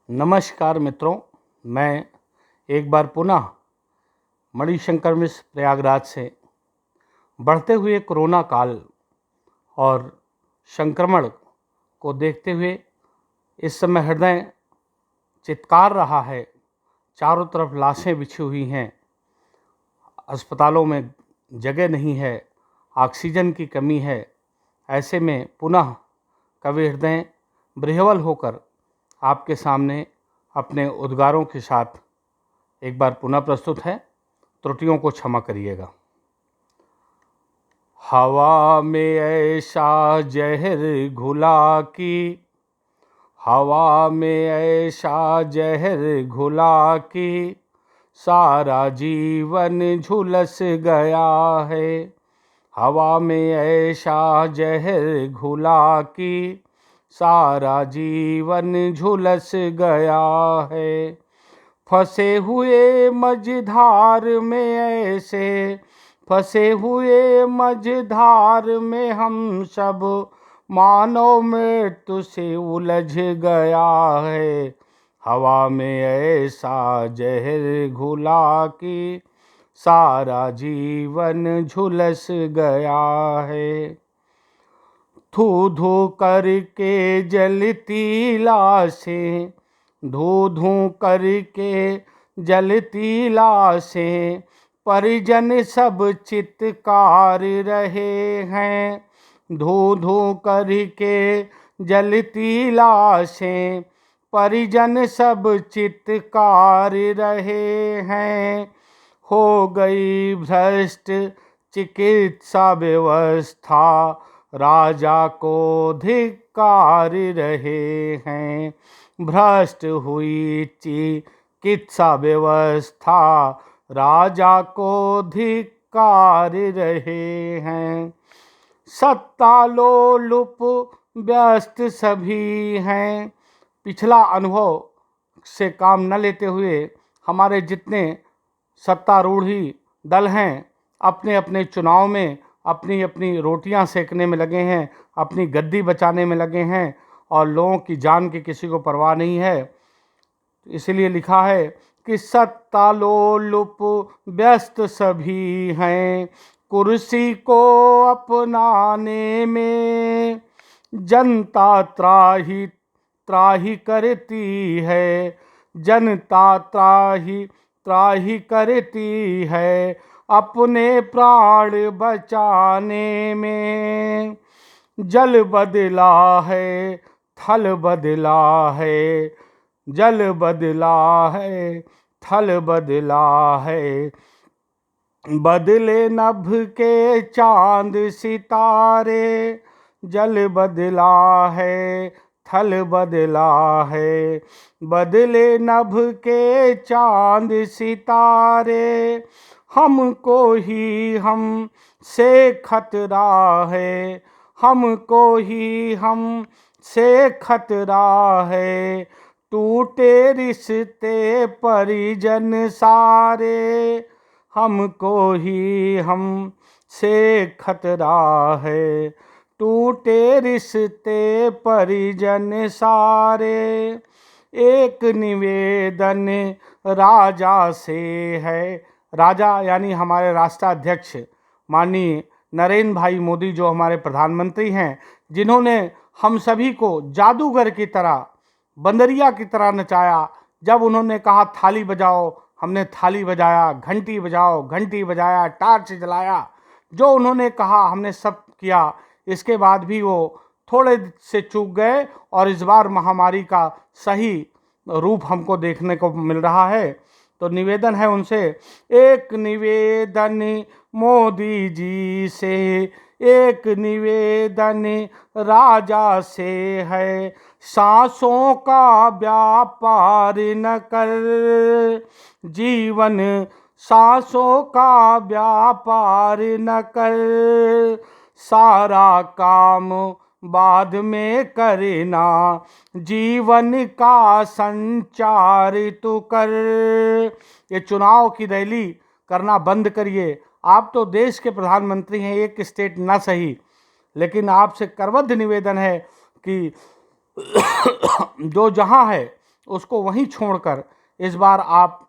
नमस्कार मित्रों, मैं एक बार पुनः मणिशंकर मिश्र प्रयागराज से बढ़ते हुए कोरोना काल और संक्रमण को देखते हुए इस समय हृदय चित्कार रहा है। चारों तरफ लाशें बिछी हुई हैं, अस्पतालों में जगह नहीं है, ऑक्सीजन की कमी है। ऐसे में पुनः कवि हृदय विह्वल होकर आपके सामने अपने उद्गारों के साथ एक बार पुनः प्रस्तुत है। त्रुटियों को क्षमा करिएगा। हवा में ऐसा जहर घुला कि हवा में ऐसा जहर घुला कि सारा जीवन झुलस गया है। हवा में ऐसा जहर घुला कि सारा जीवन झुलस गया है। फंसे हुए मझधार में ऐसे फंसे हुए मझधार में हम सब मानव मृत्यु से उलझ गया है। हवा में ऐसा जहर घुला कि सारा जीवन झुलस गया है। धू धू करके जलती लाशें, धू धू करके जलती लाशें, परिजन सब चित्कार रहे हैं। धू धू करके जलती लाशें, परिजन सब चित्कार रहे हैं। हो गई भ्रष्ट चिकित्सा व्यवस्था, राजा को धिक्कार रहे हैं। भ्रष्ट हुई चिकित्सा व्यवस्था, राजा को धिक्कार रहे हैं। सत्ता लोलुप व्यस्त सभी हैं। पिछला अनुभव से काम न लेते हुए हमारे जितने सत्तारूढ़ी दल हैं, अपने अपने चुनाव में अपनी अपनी रोटियां सेकने में लगे हैं, अपनी गद्दी बचाने में लगे हैं और लोगों की जान की किसी को परवाह नहीं है। इसलिए लिखा है कि सत्ता लोलुप व्यस्त सभी हैं, कुर्सी को अपनाने में जनता त्राही त्राही करती है। जनता त्राही त्राही करती है, अपने प्राण बचाने में। जल बदला है, थल बदला है, जल बदला है, थल बदला है। बदले नभ के चांद सितारे, जल बदला है, थल बदला है। बदले नभ के चांद सितारे, हमको ही हम से खतरा है। हमको ही हम से खतरा है। टूटे रिश्ते परिजन सारे, हमको ही हम से खतरा है। टूटे रिश्ते परिजन सारे। एक निवेदन राजा से है। राजा यानी हमारे राष्ट्राध्यक्ष माननीय नरेंद्र भाई मोदी, जो हमारे प्रधानमंत्री हैं, जिन्होंने हम सभी को जादूगर की तरह, बंदरिया की तरह नचाया। जब उन्होंने कहा थाली बजाओ, हमने थाली बजाया। घंटी बजाओ, घंटी बजाया। टार्च जलाया। जो उन्होंने कहा हमने सब किया। इसके बाद भी वो थोड़े से चूक गए और इस बार महामारी का सही रूप हमको देखने को मिल रहा है। तो निवेदन है उनसे, एक निवेदन मोदी जी से, एक निवेदन राजा से है। सांसों का व्यापार न कर, जीवन सांसों का व्यापार न कर। सारा काम बाद में करना, जीवन का संचार तू कर। ये चुनाव की रैली करना बंद करिए। आप तो देश के प्रधानमंत्री हैं, एक स्टेट ना सही, लेकिन आपसे करबद्ध निवेदन है कि जो जहां है उसको वहीं छोड़कर इस बार आप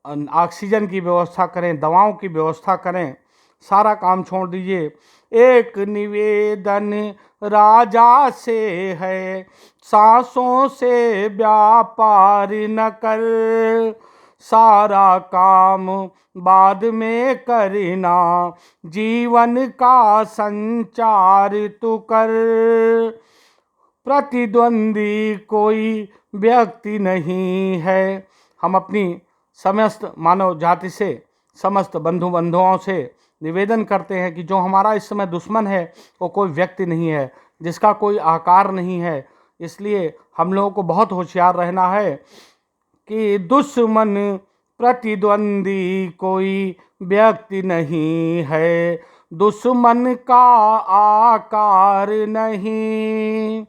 ऑक्सीजन की व्यवस्था करें, दवाओं की व्यवस्था करें, सारा काम छोड़ दीजिए। एक निवेदन राजा से है, सांसों से व्यापार न कर, सारा काम बाद में करना, जीवन का संचार तू कर। प्रतिद्वंदी कोई व्यक्ति नहीं है। हम अपनी समस्त मानव जाति से, समस्त बंधु बंधुओं से निवेदन करते हैं कि जो हमारा इस समय दुश्मन है वो कोई व्यक्ति नहीं है, जिसका कोई आकार नहीं है। इसलिए हम लोगों को बहुत होशियार रहना है कि दुश्मन प्रतिद्वंदी कोई व्यक्ति नहीं है, दुश्मन का आकार नहीं।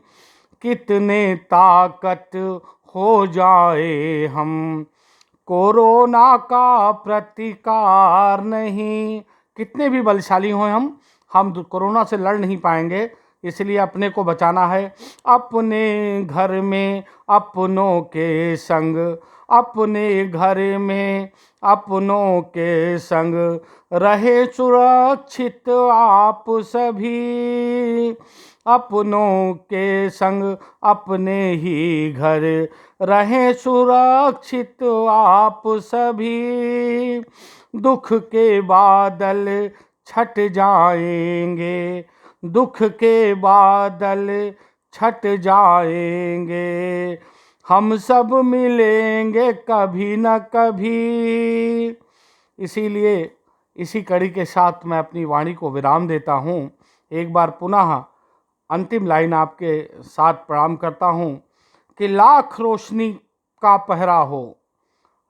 कितने ताकत हो जाए हम, कोरोना का प्रतिकार नहीं। कितने भी बलशाली हों हम कोरोना से लड़ नहीं पाएंगे। इसलिए अपने को बचाना है। अपने घर में अपनों के संग, अपने घर में अपनों के संग रहे सुरक्षित आप सभी। अपनों के संग अपने ही घर रहे सुरक्षित आप सभी। दुख के बादल छट जाएंगे, दुख के बादल छट जाएंगे, हम सब मिलेंगे कभी न कभी। इसीलिए इसी कड़ी के साथ मैं अपनी वाणी को विराम देता हूँ। एक बार पुनः अंतिम लाइन आपके साथ प्रणाम करता हूँ कि लाख रोशनी का पहरा हो,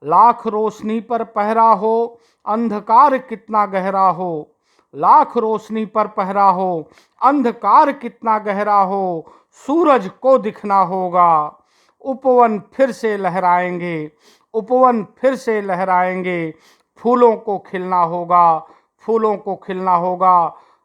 लाख रोशनी पर पहरा हो, अंधकार कितना गहरा हो, लाख रोशनी पर पहरा हो, अंधकार कितना गहरा हो, सूरज को दिखना होगा, उपवन फिर से लहराएंगे, उपवन फिर से लहराएंगे, फूलों को खिलना होगा, फूलों को खिलना होगा।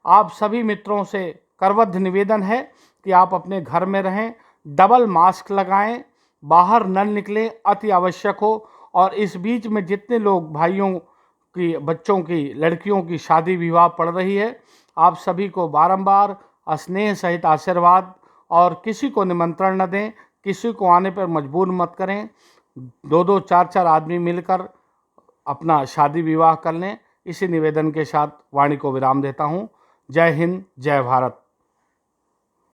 आप सभी मित्रों से करबद्ध निवेदन है कि आप अपने घर में रहें, डबल मास्क लगाएं, बाहर न निकलें अति आवश्यक हो। और इस बीच में जितने लोग भाइयों की, बच्चों की, लड़कियों की शादी विवाह पड़ रही है, आप सभी को बारंबार स्नेह सहित आशीर्वाद, और किसी को निमंत्रण न दें, किसी को आने पर मजबूर मत करें। 2-2 4-4 आदमी मिलकर अपना शादी विवाह कर लें। इसी निवेदन के साथ वाणी को विराम देता हूँ। जय हिंद, जय भारत।